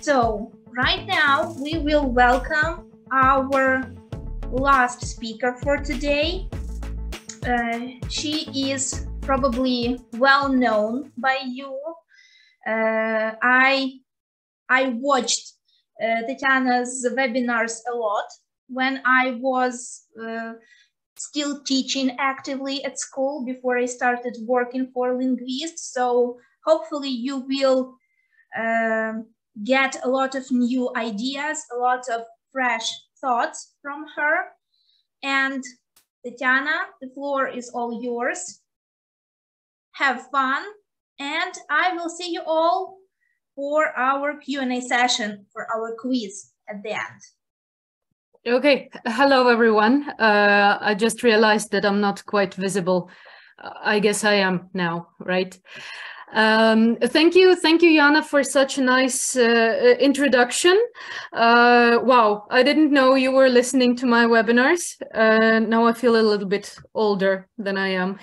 So right now we will welcome our last speaker for today. She is probably well known by you. I watched Tatiana's webinars a lot when I was still teaching actively at school before I started working for linguists. So hopefully you will get a lot of new ideas, a lot of fresh thoughts from her. And Tatiana, the floor is all yours. Have fun, and I will see you all for our Q&A session, for our quiz at the end. Okay, hello everyone. I just realized that I'm not quite visible. I guess I am now, right? Thank you, Jana, for such a nice introduction. Wow, I didn't know you were listening to my webinars. Now I feel a little bit older than I am.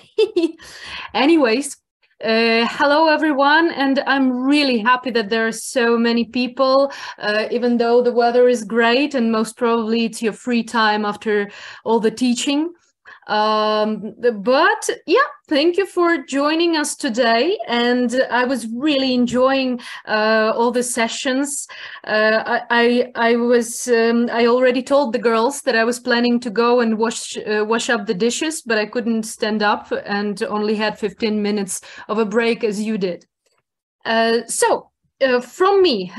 Anyways, hello everyone, and I'm really happy that there are so many people, even though the weather is great and most probably it's your free time after all the teaching. But yeah, thank you for joining us today, and I was really enjoying all the sessions. I already told the girls that I was planning to go and wash up the dishes, but I couldn't stand up and only had 15 minutes of a break as you did. From me,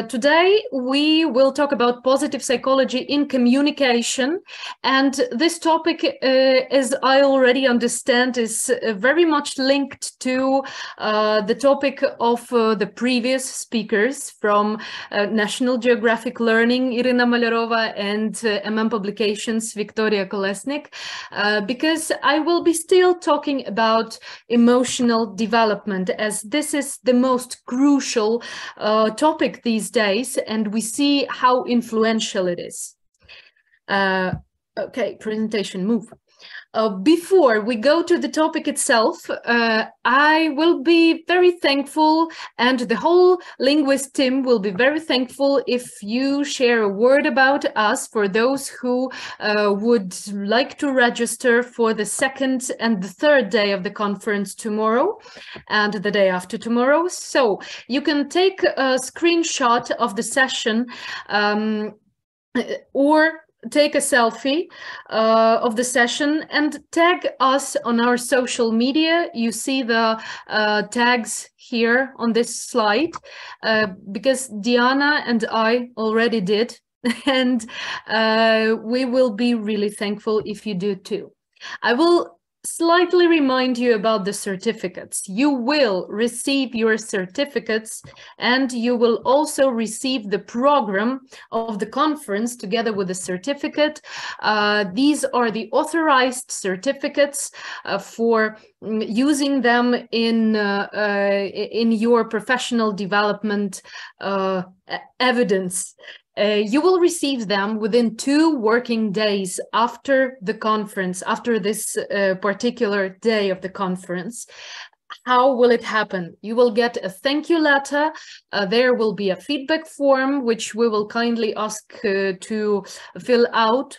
today we will talk about positive psychology in communication, and this topic, as I already understand, is very much linked to the topic of the previous speakers from National Geographic Learning, Irina Malerova, and Publications, Victoria Kolesnik, because I will be still talking about emotional development, as this is the most crucial topic these days, and we see how influential it is. Okay, presentation, move. Before we go to the topic itself, I will be very thankful, and the whole linguist team will be very thankful if you share a word about us for those who would like to register for the second and the third day of the conference tomorrow and the day after tomorrow. So you can take a screenshot of the session or take a selfie of the session and tag us on our social media. You see the tags here on this slide, because Diana and I already did, and we will be really thankful if you do too. I will slightly remind you about the certificates. You will receive your certificates, and you will also receive the program of the conference together with the certificate. These are the authorized certificates for using them in your professional development evidence. You will receive them within 2 working days after the conference, after this particular day of the conference. How will it happen? You will get a thank you letter. There will be a feedback form, which we will kindly ask to fill out.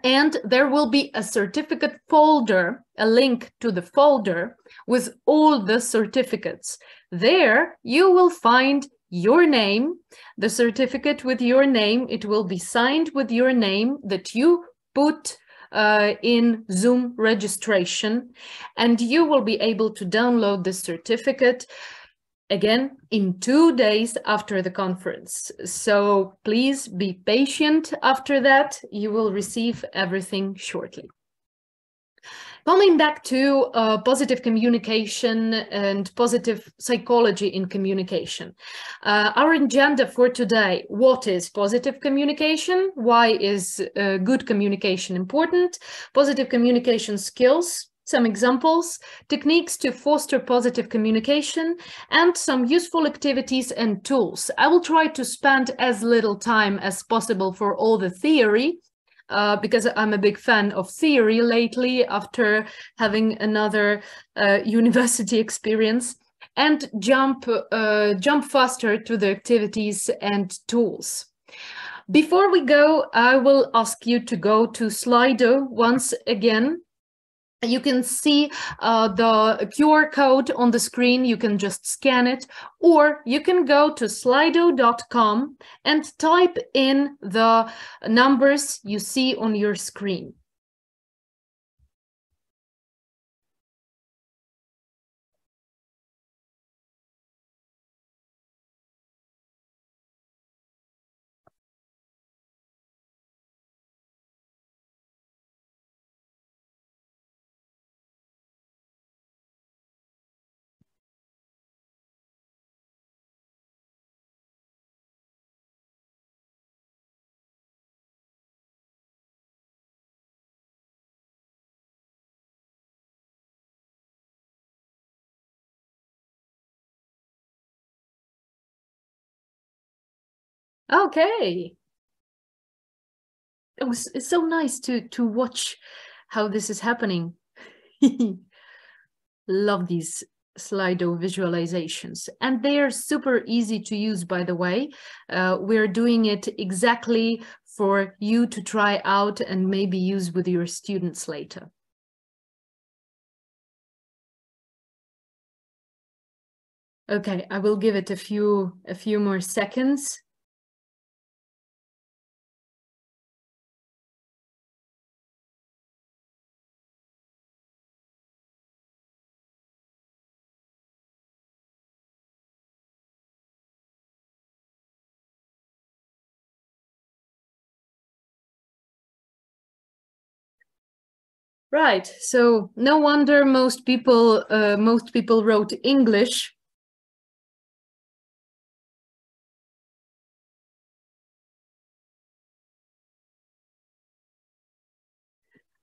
And there will be a certificate folder, a link to the folder with all the certificates. There you will find your name, the certificate with your name. It will be signed with your name that you put in Zoom registration, and you will be able to download the certificate again in 2 days after the conference. So please be patient. After that, you will receive everything shortly. Coming back to positive communication and positive psychology in communication. Our agenda for today: what is positive communication? Why is good communication important? Positive communication skills, some examples, techniques to foster positive communication, and some useful activities and tools. I will try to spend as little time as possible for all the theory, because I'm a big fan of theory lately after having another university experience. and jump faster to the activities and tools. Before we go, I will ask you to go to Slido once again. You can see the QR code on the screen. You can just scan it, or you can go to slido.com and type in the numbers you see on your screen. Okay. It's so nice to watch how this is happening. Love these Slido visualizations, and they are super easy to use, by the way. We're doing it exactly for you to try out and maybe use with your students later. Okay, I will give it a few more seconds. Right, so no wonder most people wrote English.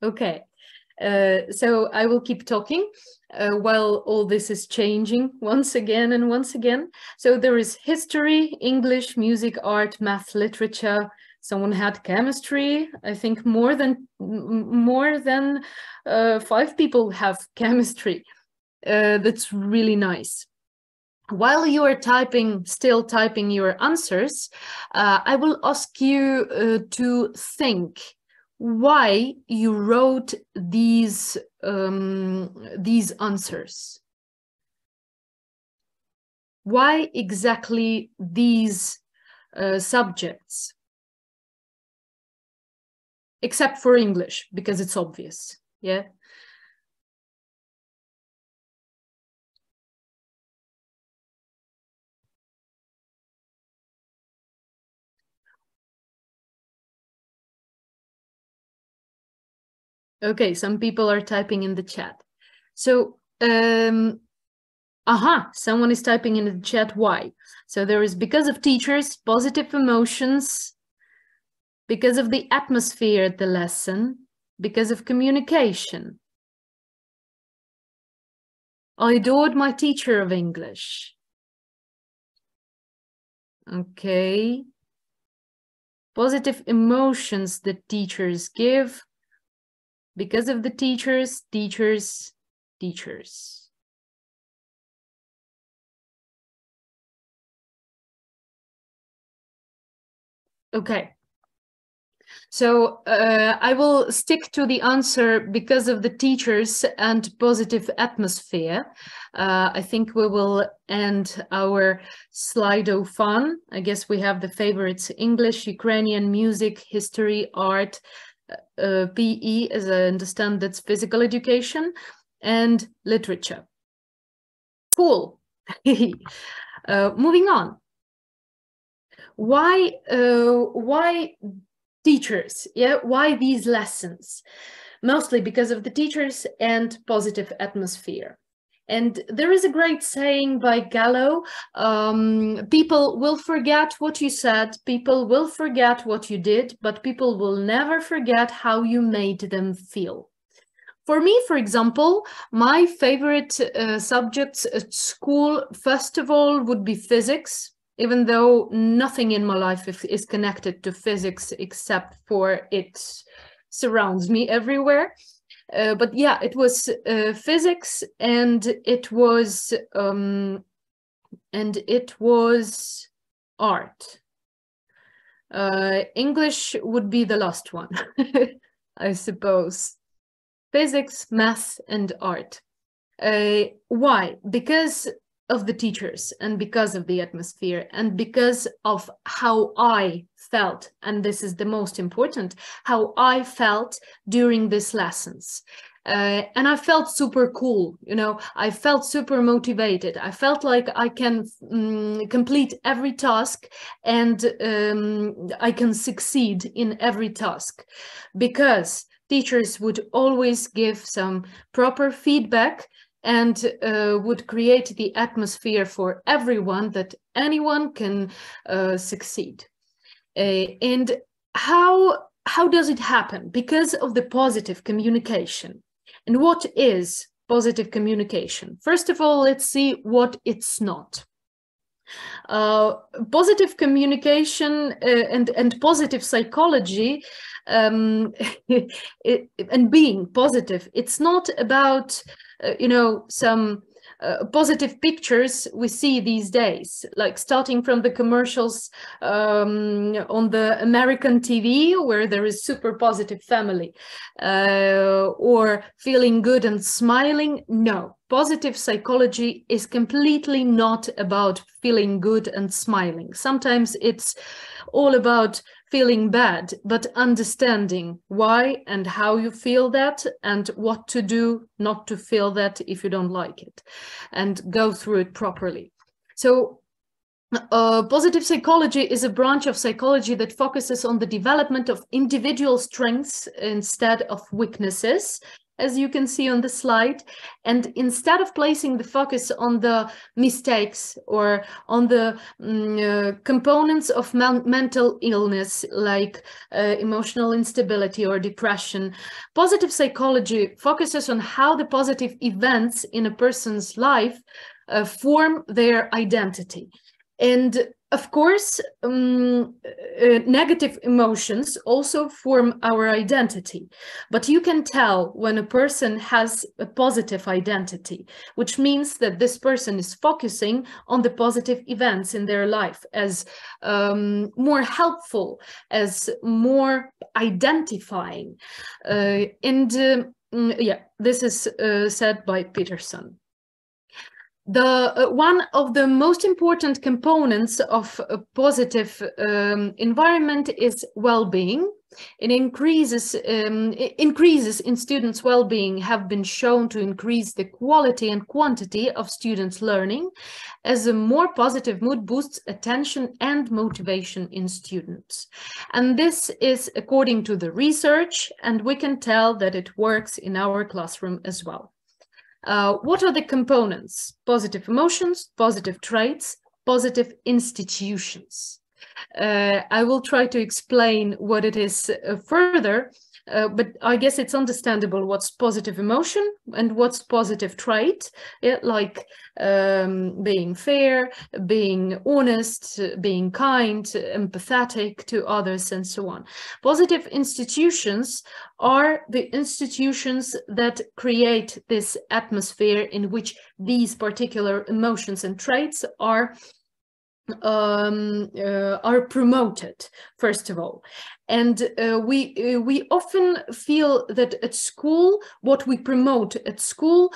Okay, so I will keep talking while all this is changing once again and once again. So there is history, English, music, art, math, literature. Someone had chemistry. I think more than 5 people have chemistry. That's really nice. While you are still typing your answers, I will ask you to think why you wrote these answers. Why exactly these subjects? Except for English, because it's obvious, yeah? Okay, some people are typing in the chat. So, someone is typing in the chat why. So there is because of teachers, positive emotions, because of the atmosphere at the lesson, because of communication. I adored my teacher of English. Okay. Positive emotions that teachers give. Because of the teachers. Okay. So I will stick to the answer because of the teachers and positive atmosphere. I think we will end our Slido fun. I guess we have the favorites: English, Ukrainian, music, history, art, PE, as I understand that's physical education, and literature. Cool. Moving on. Why teachers? Yeah, why these lessons? Mostly because of the teachers and positive atmosphere. And there is a great saying by Gallo, people will forget what you said, people will forget what you did, but people will never forget how you made them feel. For me, for example, my favorite subjects at school, first of all, would be physics, even though nothing in my life is connected to physics except for it surrounds me everywhere. But yeah, it was physics, and it was art. English would be the last one, I suppose. Physics, math, and art. Why? Because of the teachers, and because of the atmosphere, and because of how I felt, and this is the most important, how I felt during these lessons. And I felt super cool, you know, I felt super motivated. I felt like I can complete every task, and I can succeed in every task, because teachers would always give some proper feedback, and would create the atmosphere for everyone, that anyone can succeed. And how does it happen? Because of the positive communication. And what is positive communication? First of all, let's see what it's not. Positive communication and positive psychology, and being positive, it's not about you know, some positive pictures we see these days, like starting from the commercials on the American TV, where there is super positive family, or feeling good and smiling. No, positive psychology is completely not about feeling good and smiling. Sometimes it's all about feeling bad, but understanding why and how you feel that, and what to do not to feel that if you don't like it, and go through it properly. So positive psychology is a branch of psychology that focuses on the development of individual strengths instead of weaknesses, as you can see on the slide. And instead of placing the focus on the mistakes or on the components of mental illness, like emotional instability or depression, positive psychology focuses on how the positive events in a person's life form their identity. And of course, negative emotions also form our identity. But you can tell when a person has a positive identity, which means that this person is focusing on the positive events in their life as more helpful, as more identifying. Yeah, this is said by Peterson. One of the most important components of a positive environment is well-being. It increases in students' well-being have been shown to increase the quality and quantity of students' learning, as a more positive mood boosts attention and motivation in students. And this is according to the research, and we can tell that it works in our classroom as well. What are the components? Positive emotions, positive traits, positive institutions. I will try to explain what it is further, but I guess it's understandable what's positive emotion and what's positive trait, like being fair, being honest, being kind, empathetic to others, and so on. Positive institutions are the institutions that create this atmosphere in which these particular emotions and traits are promoted, first of all. And we often feel that at school, what we promote at school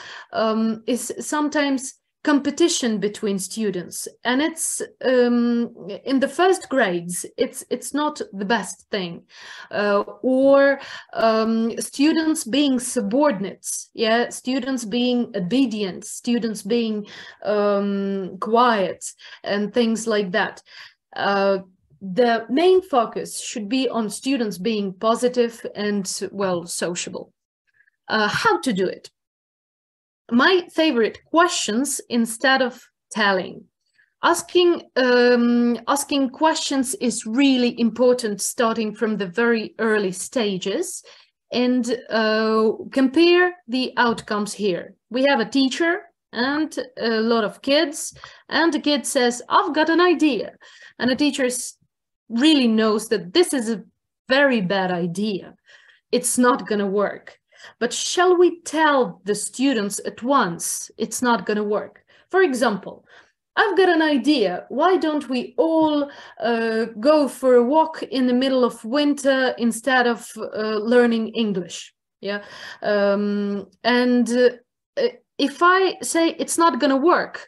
is sometimes competition between students, and it's in the first grades it's not the best thing, or students being subordinates, students being obedient, students being quiet, and things like that. The main focus should be on students being positive and, well, sociable. How to do it? My favorite questions instead of telling. Asking questions is really important, starting from the very early stages, and compare the outcomes here. We have a teacher and a lot of kids, and the kid says, "I've got an idea," and the teacher really knows that this is a very bad idea. It's not going to work. But shall we tell the students at once it's not going to work? For example, I've got an idea. Why don't we all go for a walk in the middle of winter instead of learning English? Yeah. If I say it's not going to work,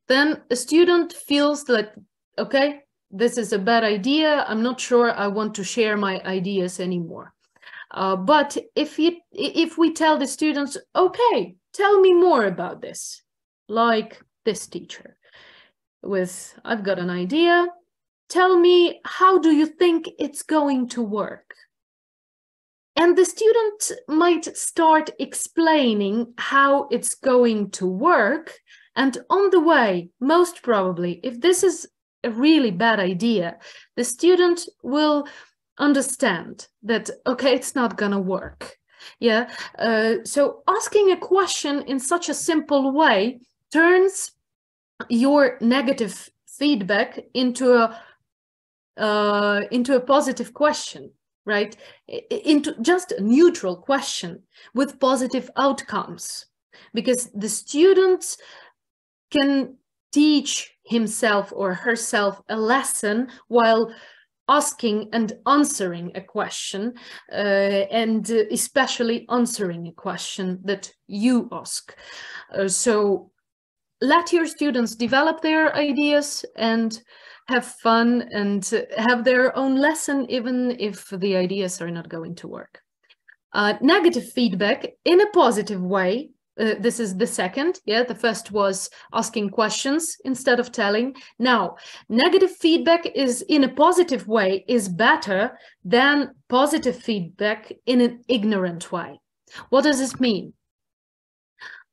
then a student feels that, okay, this is a bad idea. I'm not sure I want to share my ideas anymore. But if we tell the students, okay, tell me more about this, like this teacher with, I've got an idea, tell me, how do you think it's going to work? And the student might start explaining how it's going to work. And on the way, most probably, if this is a really bad idea, the student will understand that, okay, it's not gonna work. Yeah. So asking a question in such a simple way turns your negative feedback into a positive question, right? Into just a neutral question with positive outcomes, because the student can teach himself or herself a lesson while asking and answering a question, and especially answering a question that you ask. So let your students develop their ideas and have fun and have their own lesson, even if the ideas are not going to work. Negative feedback in a positive way. This is the second. Yeah, the first was asking questions instead of telling. Now, negative feedback is in a positive way is better than positive feedback in an ignorant way. What does this mean?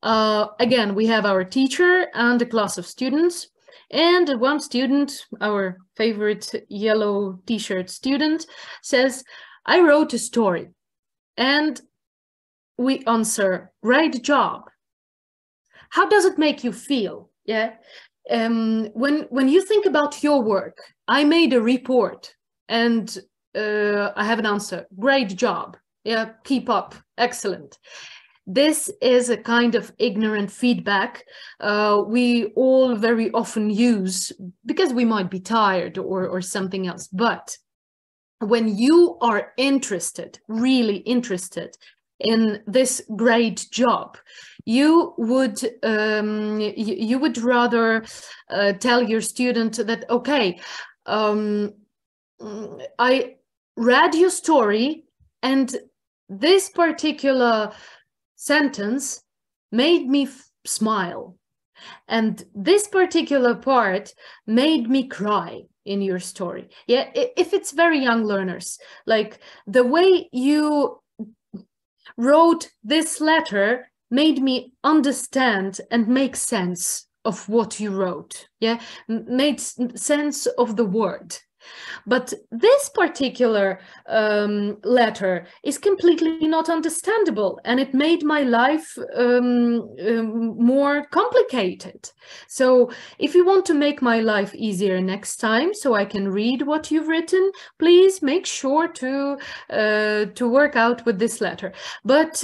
Again, we have our teacher and a class of students. And one student, our favorite yellow t-shirt student, says, I wrote a story. And we answer, great job. How does it make you feel? Yeah. When you think about your work, I made a report and I have an answer, great job. Yeah, keep up, excellent. This is a kind of ignorant feedback we all very often use because we might be tired or something else. But when you are interested, really interested in this great job, you would rather tell your student that, okay, I read your story and this particular sentence made me smile, and this particular part made me cry in your story. Yeah, if it's very young learners, like the way you wrote this letter made me understand and make sense of what you wrote. Yeah, made sense of the word. But this particular letter is completely not understandable, and it made my life more complicated. So if you want to make my life easier next time, so I can read what you've written, please make sure to work out with this letter. But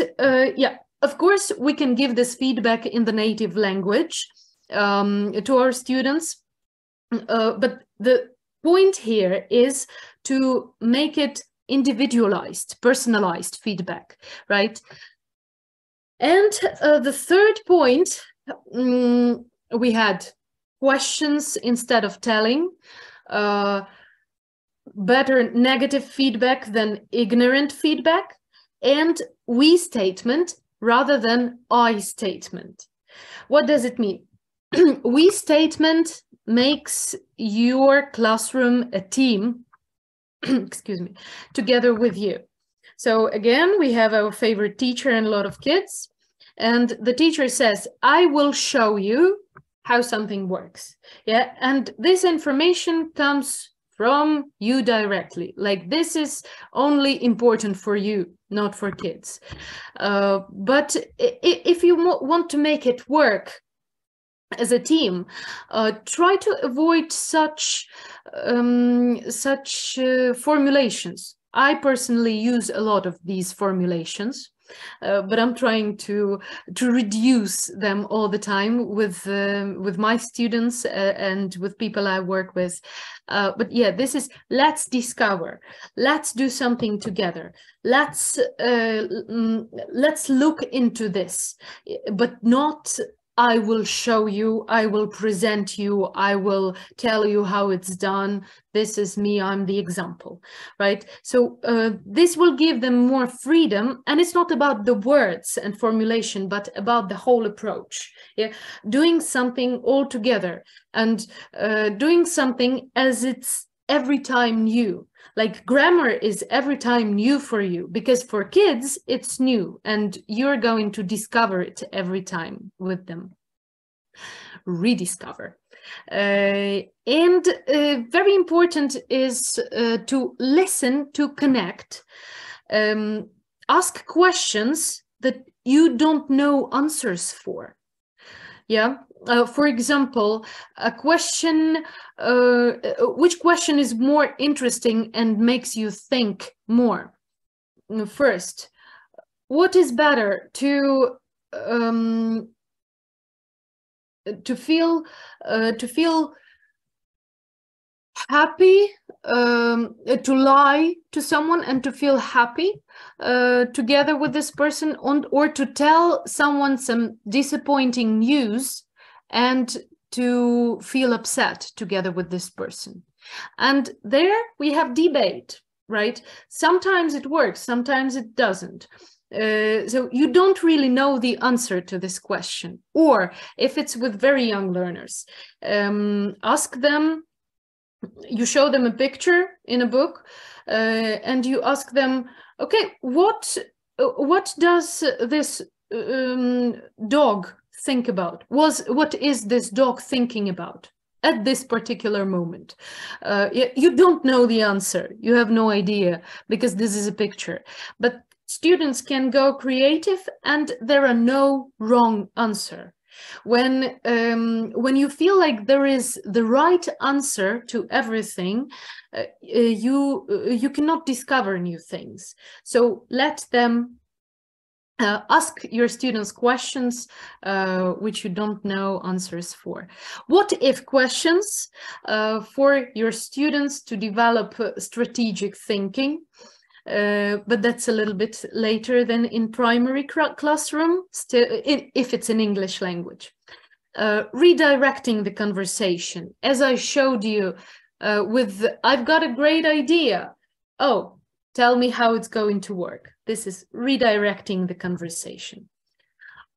yeah, of course, we can give this feedback in the native language to our students, but the point here is to make it individualized, personalized feedback, right? And the third point, we had questions instead of telling, better negative feedback than ignorant feedback, and we statement rather than I statement. What does it mean? We statement makes your classroom a team, excuse me, together with you. So again, we have our favorite teacher and a lot of kids, and the teacher says, I will show you how something works. Yeah, and this information comes from you directly. Like, this is only important for you, not for kids. But if you want to make it work as a team, try to avoid such formulations. I personally use a lot of these formulations, but I'm trying to reduce them all the time with my students and with people I work with. But yeah, this is, let's discover, let's do something together, let's look into this, but not I will show you, I will present you, I will tell you how it's done. This is me, I'm the example, right? So this will give them more freedom, and it's not about the words and formulation, but about the whole approach. Yeah, doing something all together and doing something as it's every time new. Like grammar is every time new for you, because for kids it's new and you're going to discover it every time with them. Rediscover. And very important is to listen, to connect, ask questions that you don't know answers for. Yeah. For example, a question, which question is more interesting and makes you think more? First, what is better, to feel happy, to lie to someone and to feel happy together with this person, or to tell someone some disappointing news and to feel upset together with this person? And there we have debate, right? Sometimes it works, sometimes it doesn't. So you don't really know the answer to this question. Or if it's with very young learners, ask them, you show them a picture in a book, and you ask them, okay, what does this dog think about? What is this dog thinking about at this particular moment? You don't know the answer. You have no idea, because this is a picture. But students can go creative, and there are no wrong answer. When you feel like there is the right answer to everything, you cannot discover new things. So let them ask your students questions which you don't know answers for. What if questions for your students to develop strategic thinking. But that's a little bit later than in primary classroom, if it's in English language. Redirecting the conversation. As I showed you with, I've got a great idea. Oh, tell me how it's going to work. This is redirecting the conversation.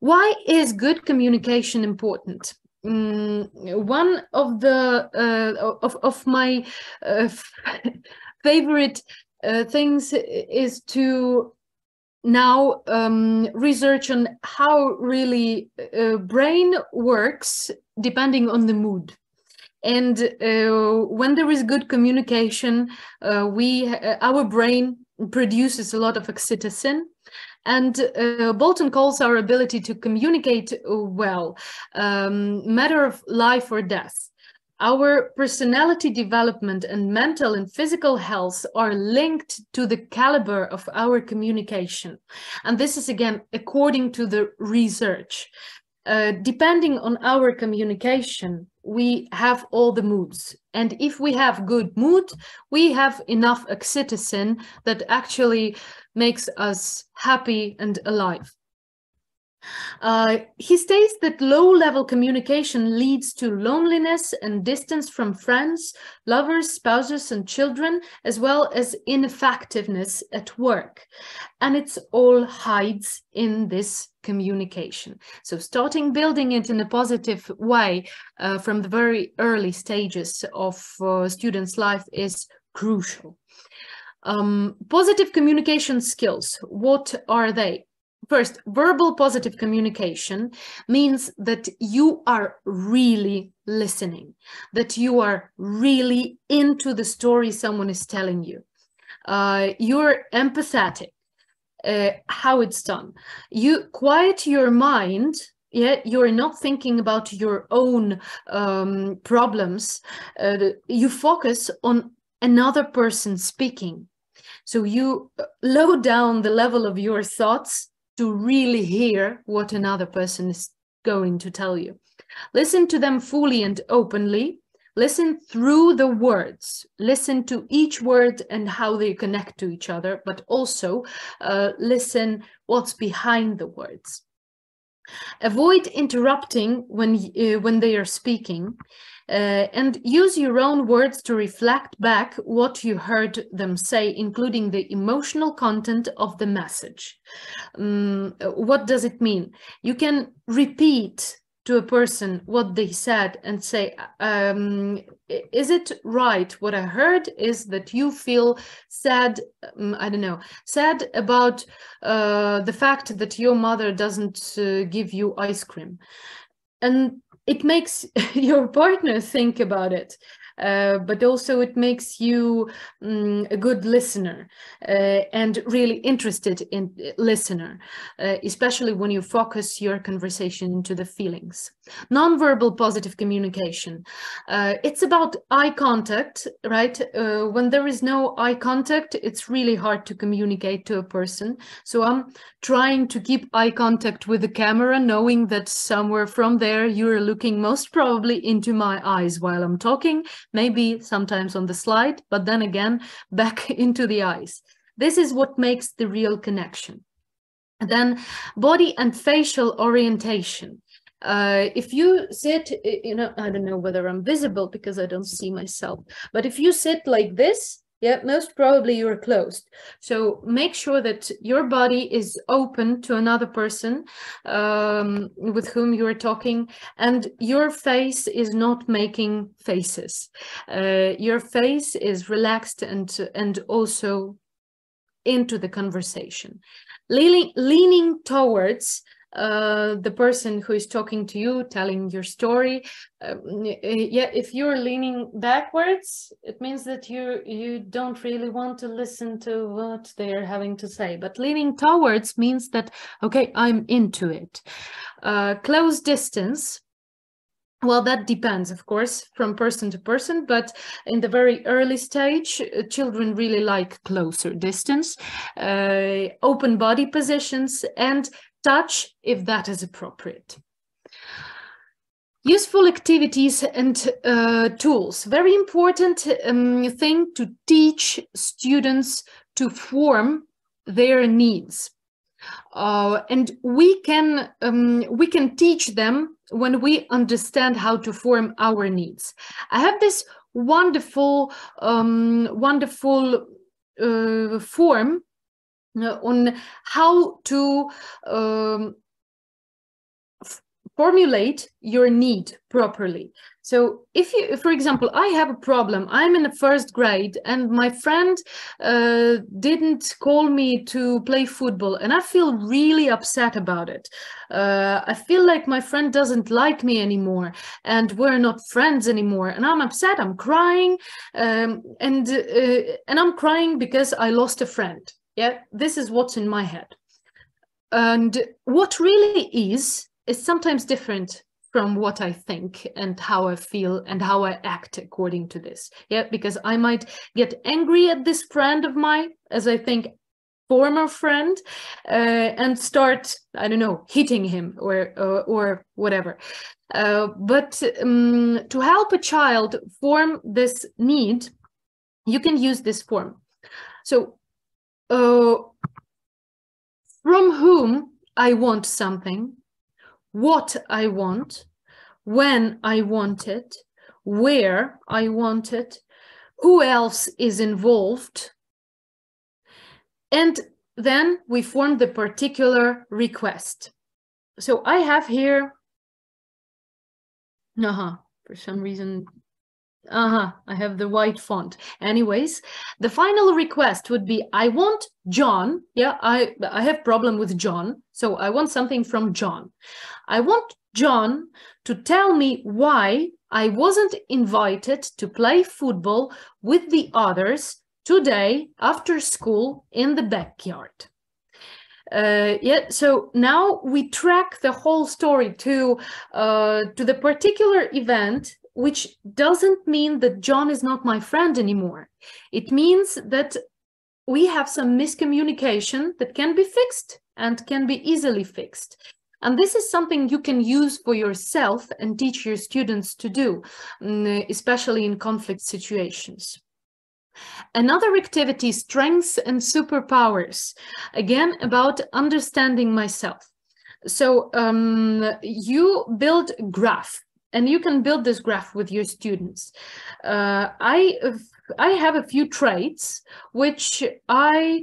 Why is good communication important? One of the of my favorite things is to now research on how really brain works depending on the mood. And when there is good communication, our brain produces a lot of oxytocin. And Bolton calls our ability to communicate well matter of life or death. Our personality development and mental and physical health are linked to the caliber of our communication. And this is, again, according to the research. Depending on our communication, we have all the moods. And if we have good mood, we have enough oxytocin that actually makes us happy and alive. He states that low-level communication leads to loneliness and distance from friends, lovers, spouses, and children, as well as ineffectiveness at work. And it's all hides in this communication. So starting building it in a positive way from the very early stages of students' life is crucial. Positive communication skills, what are they? First, verbal positive communication means that you are really listening, that you are really into the story someone is telling you. You're empathetic, how it's done. You quiet your mind, yeah, you're not thinking about your own problems. You focus on another person speaking. So you low down the level of your thoughts to really hear what another person is going to tell you. Listen to them fully and openly. Listen through the words. Listen to each word and how they connect to each other, but also listen what's behind the words. Avoid interrupting when they are speaking, and use your own words to reflect back what you heard them say, including the emotional content of the message. What does it mean? You can repeat to a person what they said and say, is it right? What I heard is that you feel sad, I don't know, sad about the fact that your mother doesn't give you ice cream. And it makes your partner think about it. But also it makes you a good listener and really interested in listener, especially when you focus your conversation into the feelings. Nonverbal positive communication. It's about eye contact, right? When there is no eye contact, it's really hard to communicate to a person. So I'm trying to keep eye contact with the camera, knowing that somewhere from there you're looking most probably into my eyes while I'm talking, maybe sometimes on the slide, but then again back into the eyes. This is what makes the real connection. Then body and facial orientation. If you sit, I don't know whether I'm visible because I don't see myself, but if you sit like this, yeah, most probably you're closed. So make sure that your body is open to another person with whom you are talking, and your face is not making faces. Your face is relaxed and also into the conversation. Leaning towards the person who is talking to you, telling your story. Yeah, if you're leaning backwards, it means that you don't really want to listen to what they are having to say. But leaning towards means that, okay, I'm into it. Close distance. Well, that depends, of course, from person to person, but in the very early stage, children really like closer distance, open body positions, and touch if that is appropriate. Useful activities and tools. Very important thing to teach students to form their needs. And we can teach them when we understand how to form our needs. I have this wonderful form on how to formulate your need properly. So if you, for example, I have a problem, I'm in the first grade and my friend didn't call me to play football and I feel really upset about it. I feel like my friend doesn't like me anymore and we're not friends anymore, and I'm upset, I'm crying, and I'm crying because I lost a friend. Yeah, this is what's in my head. And what really is sometimes different from what I think and how I feel and how I act according to this. Yeah, because I might get angry at this friend of mine, as I think former friend, and start, I don't know, hitting him or whatever. But to help a child form this need, you can use this form. So from whom I want something, what I want, when I want it, where I want it, who else is involved, and then we form the particular request. So I have here, for some reason, I have the white font. Anyways, the final request would be, I want John. Yeah, I have problem with John. So I want something from John. I want John to tell me why I wasn't invited to play football with the others today after school in the backyard. Yeah, so now we track the whole story to the particular event, which doesn't mean that John is not my friend anymore. It means that we have some miscommunication that can be fixed and can be easily fixed. And this is something you can use for yourself and teach your students to do, especially in conflict situations. Another activity, strengths and superpowers, again, about understanding myself. So you build a graph, and you can build this graph with your students. I have a few traits which I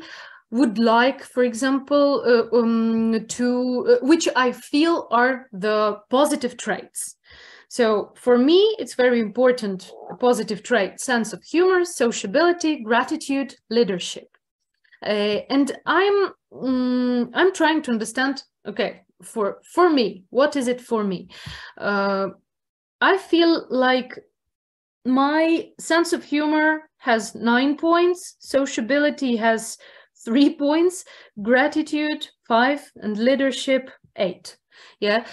would like, for example, which I feel are the positive traits. So for me, it's very important, a positive trait: sense of humor, sociability, gratitude, leadership. And I'm trying to understand, okay, for me, what is it for me? I feel like my sense of humor has 9 points, sociability has 3 points, gratitude 5, and leadership 8. Yeah,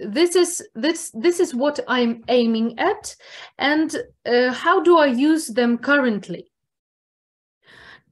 this is what I'm aiming at, and how do I use them currently?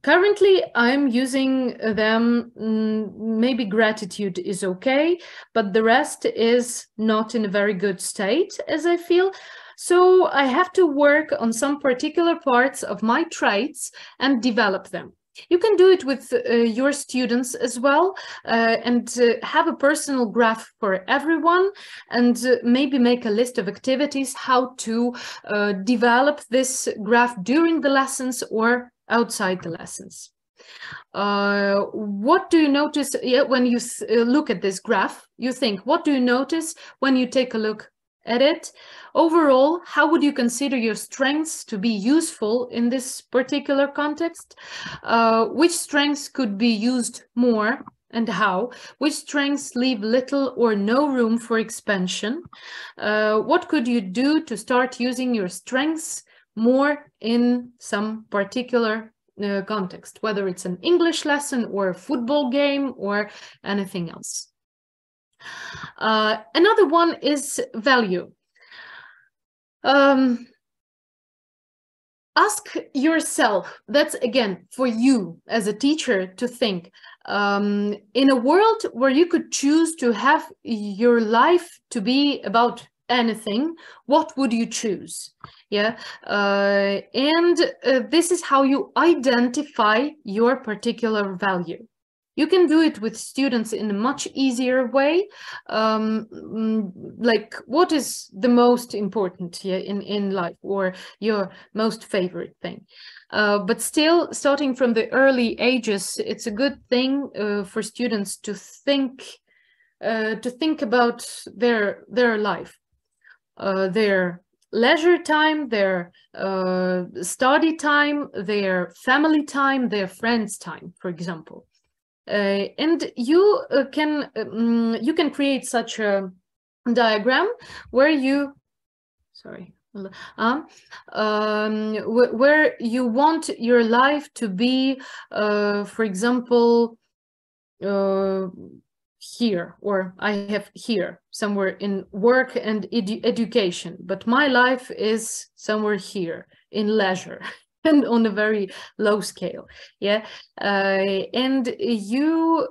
Currently, I'm using them, maybe gratitude is okay, but the rest is not in a very good state, as I feel. So I have to work on some particular parts of my traits and develop them. You can do it with your students as well, and have a personal graph for everyone, and maybe make a list of activities how to develop this graph during the lessons or outside the lessons. What do you notice when you look at this graph? You think, what do you notice when you take a look at it? Overall, how would you consider your strengths to be useful in this particular context? Which strengths could be used more and how? Which strengths leave little or no room for expansion? What could you do to start using your strengths more in some particular context, whether it's an English lesson or a football game or anything else? Another one is value. Ask yourself, that's again for you as a teacher to think, in a world where you could choose to have your life to be about anything, what would you choose? Yeah, and this is how you identify your particular value. You can do it with students in a much easier way. Like, what is the most important in life, or your most favorite thing? But still, starting from the early ages, it's a good thing for students to think about their life, their leisure time, their study time, their family time, their friends time, for example. And you can create such a diagram where you, where you want your life to be, for example, here, or I have here somewhere in work and education, but my life is somewhere here in leisure. And on a very low scale, yeah. And you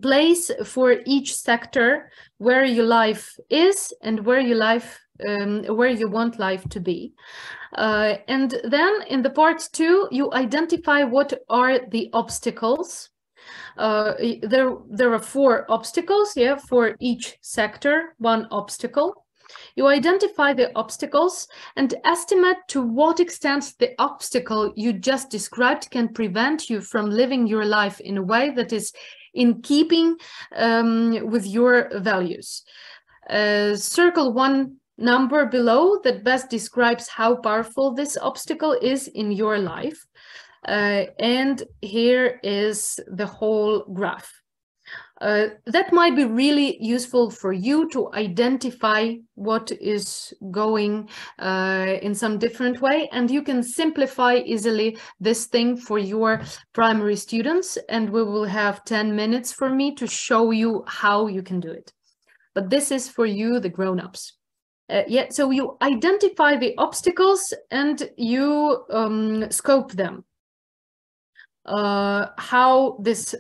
place for each sector where your life is and where your life, where you want life to be. And then in the part 2, you identify what are the obstacles. There are 4 obstacles, yeah, for each sector, 1 obstacle. You identify the obstacles and estimate to what extent the obstacle you just described can prevent you from living your life in a way that is in keeping with your values. Circle 1 number below that best describes how powerful this obstacle is in your life. And here is the whole graph. That might be really useful for you to identify what is going in some different way, and you can simplify easily this thing for your primary students, and we will have 10 minutes for me to show you how you can do it. But this is for you, the grown-ups. Yeah, so you identify the obstacles and you scope them. How this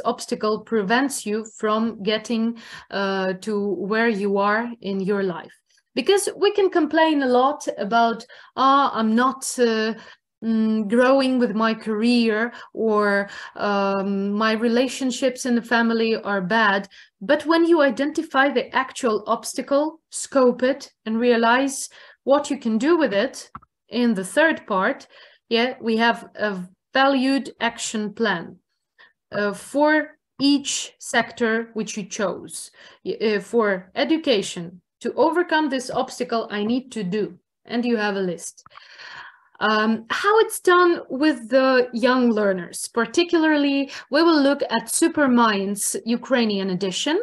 obstacle prevents you from getting to where you are in your life. Because we can complain a lot about, I'm not growing with my career, or my relationships in the family are bad. But when you identify the actual obstacle, scope it, and realize what you can do with it in the third part, yeah, we have a valued action plan for each sector which you chose. For education, to overcome this obstacle, I need to do, and you have a list. How it's done with the young learners, particularly, we will look at Superminds Ukrainian edition.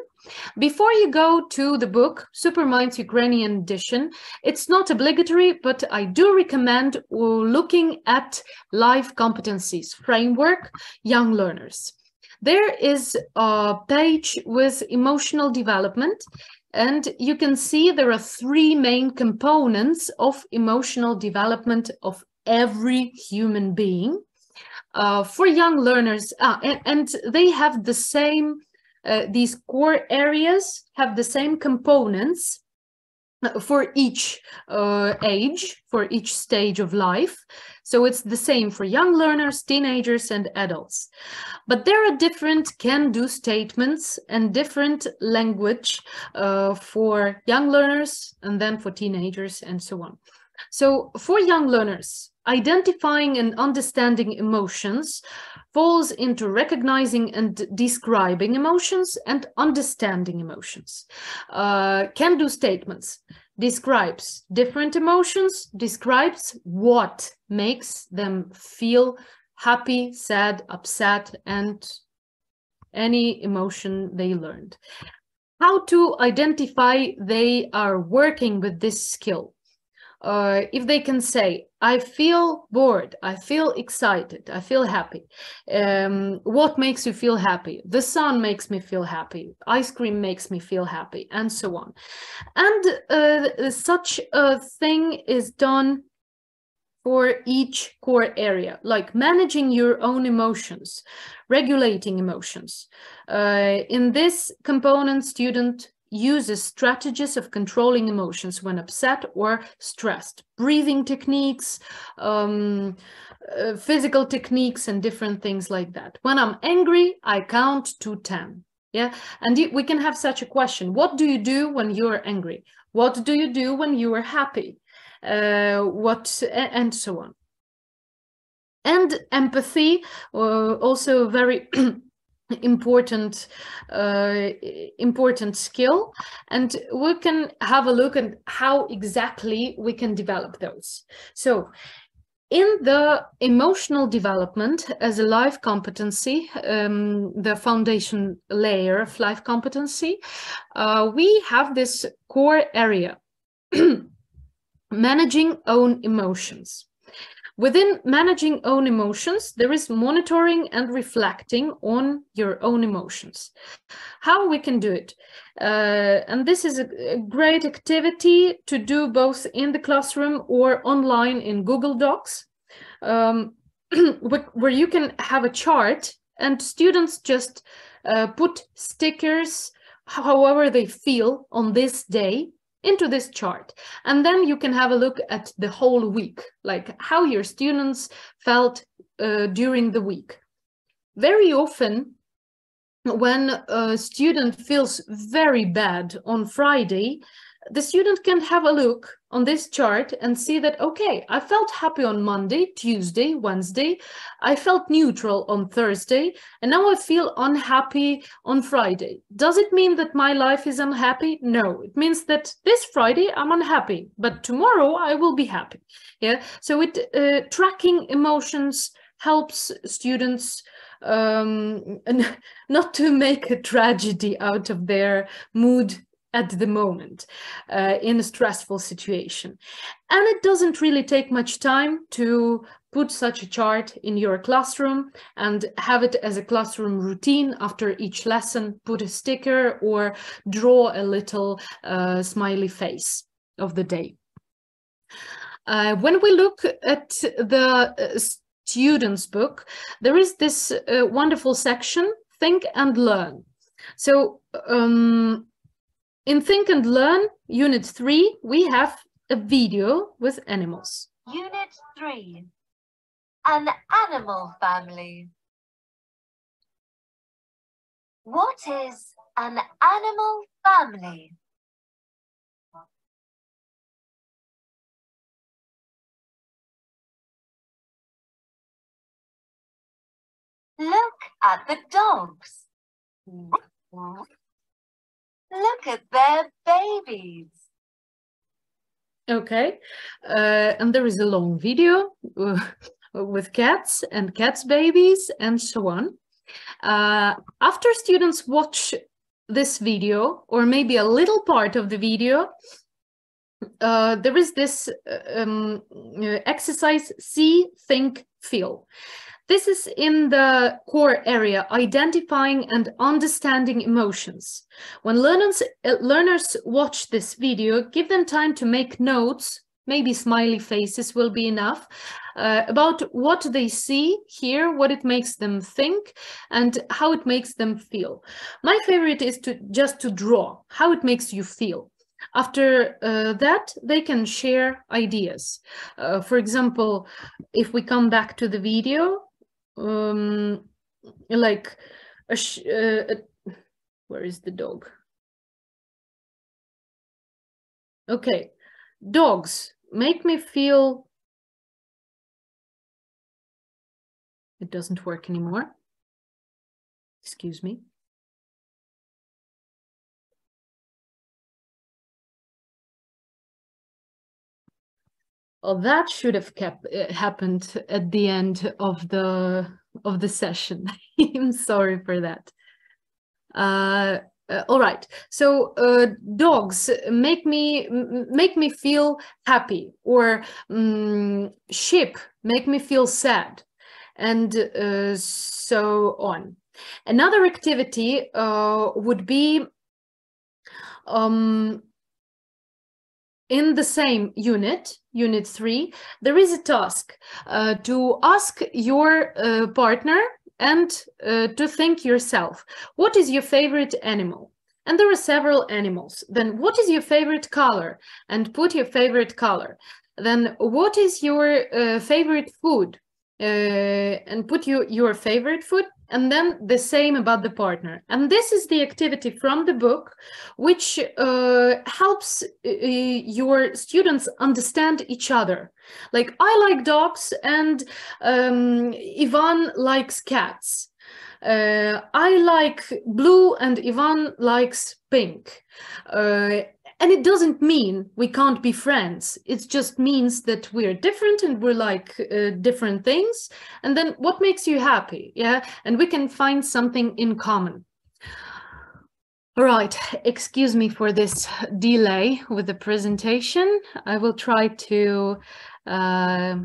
Before you go to the book, Superminds Ukrainian edition, it's not obligatory, but I do recommend looking at Life Competencies Framework, Young Learners. There is a page with emotional development, and you can see there are 3 main components of emotional development of every human being. For young learners, and they have the same, these core areas have the same components for each age, for each stage of life. So it's the same for young learners, teenagers, and adults. But there are different can-do statements and different language for young learners, and then for teenagers, and so on. So for young learners, identifying and understanding emotions falls into recognizing and describing emotions and understanding emotions. Can-do statements describes different emotions, describes what makes them feel happy, sad, upset, and any emotion they learned. How to identify they are working with this skill. If they can say, I feel bored, I feel excited, I feel happy. What makes you feel happy? The sun makes me feel happy. Ice cream makes me feel happy, and so on. And such a thing is done for each core area, like managing your own emotions, regulating emotions. In this component, student uses strategies of controlling emotions when upset or stressed, breathing techniques, physical techniques, and different things like that. When I'm angry, I count to 10. Yeah, and we can have such a question. What do you do when you're angry? What do you do when you are happy? And so on. And empathy, also very important skill, and we can have a look at how exactly we can develop those. So in the emotional development as a life competency, the foundation layer of life competency, we have this core area, managing own emotions. Within managing own emotions, there is monitoring and reflecting on your own emotions. How we can do it? And this is a great activity to do both in the classroom or online in Google Docs, where you can have a chart and students just put stickers, however they feel on this day, into this chart. And then you can have a look at the whole week, like how your students felt during the week. Very often, when a student feels very bad on Friday, the student can have a look on this chart and see that, okay, I felt happy on Monday, Tuesday, Wednesday, I felt neutral on Thursday, and now I feel unhappy on Friday. Does it mean that my life is unhappy? No, it means that this Friday I'm unhappy, but tomorrow I will be happy. Yeah, so tracking emotions helps students not to make a tragedy out of their mood at the moment in a stressful situation. And it doesn't really take much time to put such a chart in your classroom and have it as a classroom routine after each lesson, put a sticker or draw a little smiley face of the day. When we look at the student's book, there is this wonderful section, Think and Learn. So in Think and Learn, Unit 3, we have a video with animals. Unit 3, an animal family. What is an animal family? Look at the dogs. Look at their babies. Okay, and there is a long video with cats and cats' babies and so on. After students watch this video, or maybe a little part of the video, there is this exercise, see, think, feel. This is in the core area, identifying and understanding emotions. When learners watch this video, give them time to make notes, maybe smiley faces will be enough, about what they see, hear, what it makes them think, and how it makes them feel. My favorite is just to draw, how it makes you feel. After that, they can share ideas. For example, if we come back to the video, like where is the dog? Okay, dogs make me feel. It doesn't work anymore. Excuse me. Well, that should have happened at the end of the session. I'm sorry for that. All right. So dogs make me feel happy, or sheep make me feel sad, and so on. Another activity would be in the same unit, Unit 3, there is a task to ask your partner and to think yourself, what is your favorite animal? And there are several animals. Then what is your favorite color? And put your favorite color. Then what is your favorite food? And put your favorite food, and then the same about the partner. And this is the activity from the book, which helps your students understand each other. Like, I like dogs and Ivan likes cats. I like blue and Ivan likes pink. And it doesn't mean we can't be friends. It just means that we're different and we're like different things. And then what makes you happy? Yeah, and we can find something in common. All right, excuse me for this delay with the presentation. I will try to I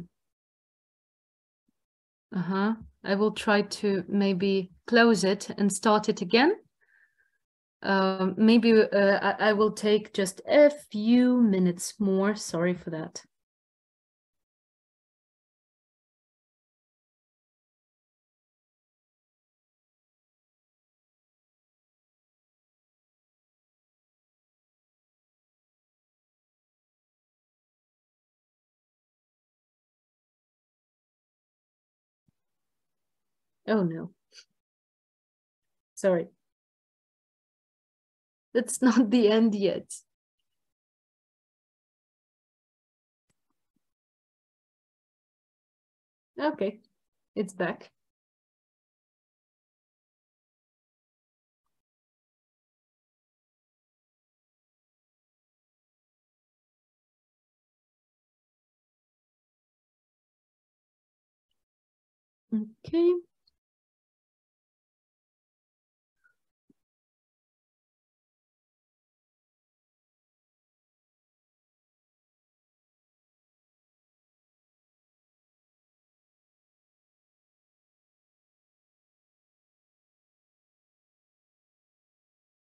will try to maybe close it and start it again. Maybe I will take just a few minutes more. Sorry for that. Oh no. Sorry. That's not the end yet. Okay, it's back. Okay.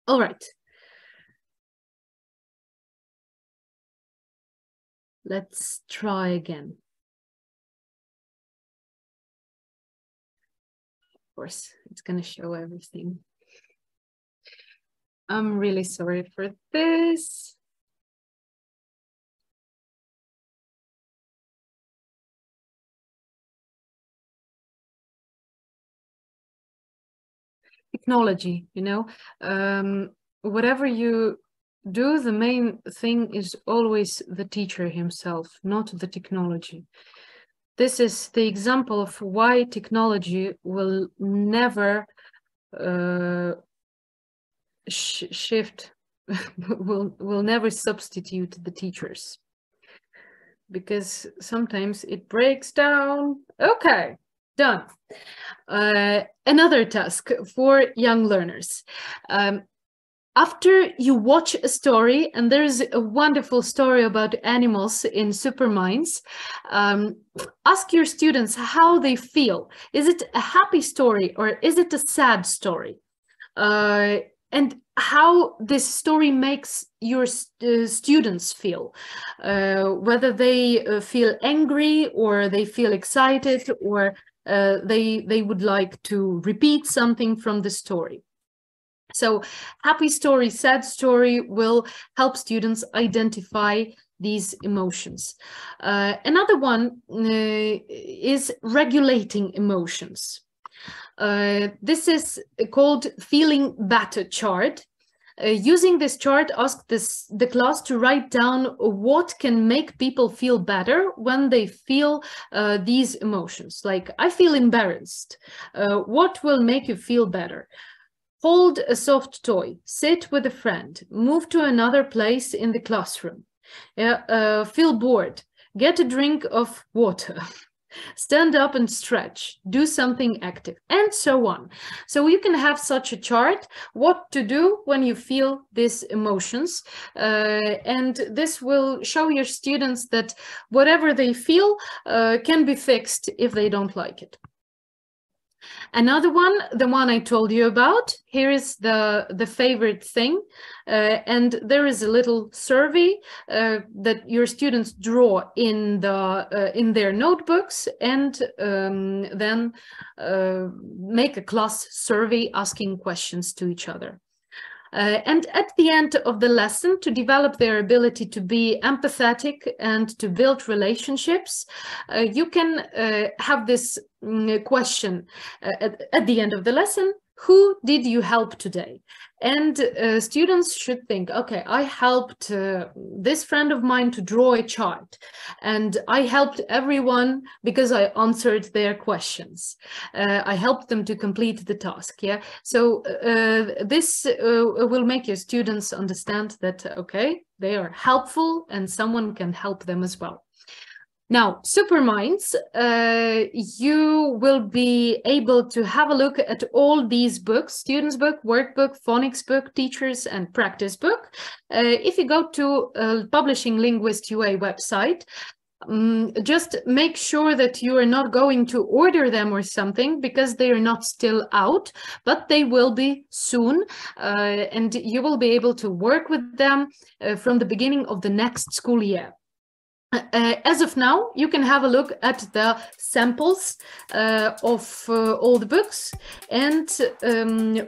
All right. Let's try again. Of course, it's going to show everything. I'm really sorry for this. Technology, you know, whatever you do, the main thing is always the teacher himself, not the technology. This is the example of why technology will never shift, will never substitute the teachers, because sometimes it breaks down. Okay, done. Another task for young learners. After you watch a story, and there's a wonderful story about animals in Superminds, ask your students how they feel. Is it a happy story or is it a sad story? And how this story makes your students feel, whether they feel angry or they feel excited, or they would like to repeat something from the story. So happy story, sad story will help students identify these emotions. Another one is regulating emotions. This is called feeling better chart. Using this chart, ask the class to write down what can make people feel better when they feel these emotions. Like, I feel embarrassed. What will make you feel better? Hold a soft toy, sit with a friend, move to another place in the classroom. Feel bored, get a drink of water. Stand up and stretch, do something active, and so on. So you can have such a chart, what to do when you feel these emotions. And this will show your students that whatever they feel can be fixed if they don't like it. Another one, the one I told you about, here is the favorite thing. And there is a little survey that your students draw in their notebooks, and then make a class survey asking questions to each other. And at the end of the lesson, to develop their ability to be empathetic and to build relationships, you can have this question at the end of the lesson: who did you help today? And students should think, okay, I helped this friend of mine to draw a chart, and I helped everyone because I answered their questions. I helped them to complete the task. Yeah. So this will make your students understand that, okay, they are helpful and someone can help them as well. Now, Superminds, you will be able to have a look at all these books: students book, workbook, phonics book, teachers and practice book. If you go to Publishing Linguist UA website, just make sure that you are not going to order them or something, because they are not still out, but they will be soon. And you will be able to work with them from the beginning of the next school year. As of now, you can have a look at the samples of all the books and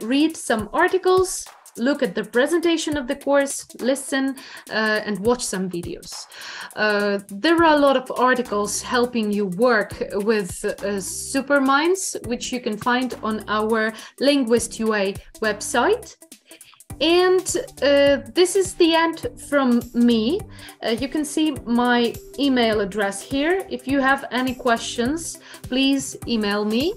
read some articles, look at the presentation of the course, listen and watch some videos. There are a lot of articles helping you work with Superminds, which you can find on our Linguist UA website. And this is the end from me. You can see my email address here. If you have any questions, please email me.